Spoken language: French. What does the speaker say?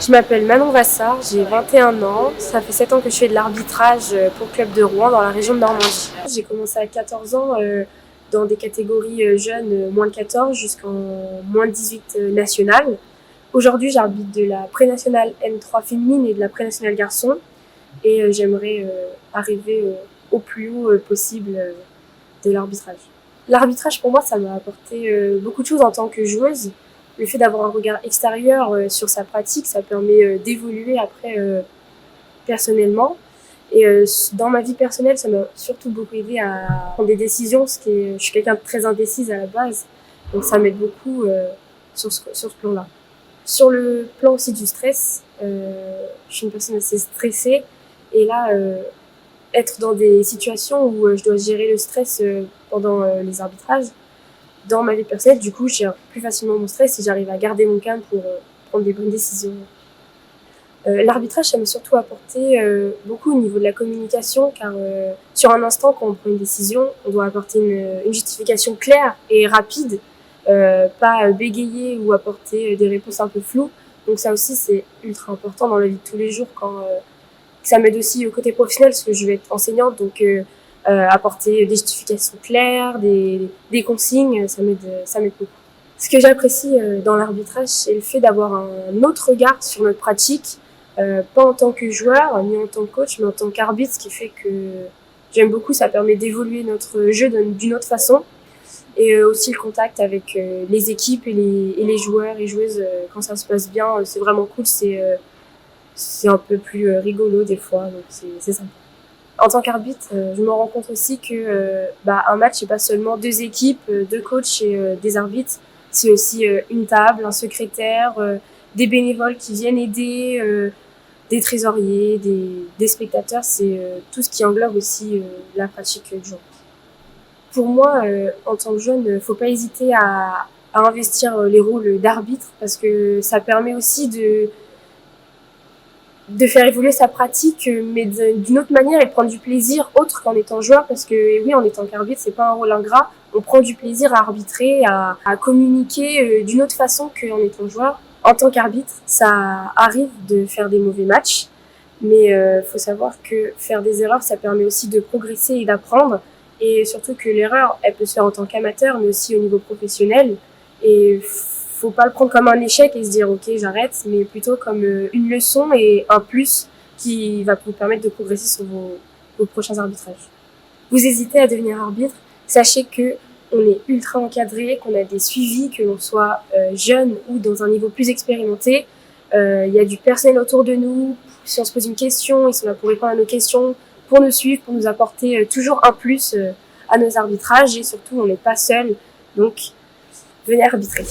Je m'appelle Manon Vassard, j'ai 21 ans. Ça fait 7 ans que je fais de l'arbitrage pour le club de Rouen dans la région de Normandie. J'ai commencé à 14 ans dans des catégories jeunes moins de 14 jusqu'en moins de 18 nationales. Aujourd'hui, j'arbitre de la pré-nationale M3 féminine et de la pré-nationale garçon. Et j'aimerais arriver au plus haut possible de l'arbitrage. L'arbitrage, pour moi, ça m'a apporté beaucoup de choses en tant que joueuse. Le fait d'avoir un regard extérieur sur sa pratique, ça permet d'évoluer après personnellement. Et dans ma vie personnelle, ça m'a surtout beaucoup aidé à prendre des décisions, je suis quelqu'un de très indécise à la base. Donc ça m'aide beaucoup sur ce plan-là. Sur le plan aussi du stress, je suis une personne assez stressée. Et là, être dans des situations où je dois gérer le stress pendant les arbitrages, dans ma vie personnelle, du coup, je gère plus facilement mon stress et j'arrive à garder mon calme pour prendre des bonnes décisions. L'arbitrage, ça m'a surtout apporté beaucoup au niveau de la communication, car sur un instant, quand on prend une décision, on doit apporter une justification claire et rapide, pas bégayer ou apporter des réponses un peu floues. Donc ça aussi, c'est ultra important dans la vie de tous les jours. Ça m'aide aussi au côté professionnel, parce que je vais être enseignante, donc apporter des justifications claires, des consignes, ça m'aide beaucoup. Ce que j'apprécie dans l'arbitrage, c'est le fait d'avoir un autre regard sur notre pratique, pas en tant que joueur, ni en tant que coach, mais en tant qu'arbitre, ce qui fait que j'aime beaucoup, ça permet d'évoluer notre jeu d'une autre façon. Et aussi le contact avec les équipes et les joueurs et joueuses, quand ça se passe bien, c'est vraiment cool, c'est un peu plus rigolo des fois, donc c'est sympa. En tant qu'arbitre, je me rends compte aussi que un match, c'est pas seulement deux équipes, deux coachs et des arbitres. C'est aussi une table, un secrétaire, des bénévoles qui viennent aider, des trésoriers, des spectateurs. C'est tout ce qui englobe aussi la pratique du jeu. Pour moi, en tant que jeune, faut pas hésiter à investir les rôles d'arbitre, parce que ça permet aussi de faire évoluer sa pratique, mais d'une autre manière, et de prendre du plaisir autre qu'en étant joueur, parce que oui, en étant qu'arbitre, c'est pas un rôle ingrat, on prend du plaisir à arbitrer, à communiquer d'une autre façon qu'en étant joueur. En tant qu'arbitre, ça arrive de faire des mauvais matchs, mais faut savoir que faire des erreurs, ça permet aussi de progresser et d'apprendre, et surtout que l'erreur, elle peut se faire en tant qu'amateur, mais aussi au niveau professionnel, et faut pas le prendre comme un échec et se dire ok, j'arrête, mais plutôt comme une leçon et un plus qui va vous permettre de progresser sur vos prochains arbitrages. Vous hésitez à devenir arbitre, sachez que on est ultra encadré, qu'on a des suivis, que l'on soit jeune ou dans un niveau plus expérimenté. Il y a du personnel autour de nous. Si on se pose une question, ils sont là pour répondre à nos questions, pour nous suivre, pour nous apporter toujours un plus à nos arbitrages, et surtout on n'est pas seul, donc venez arbitrer.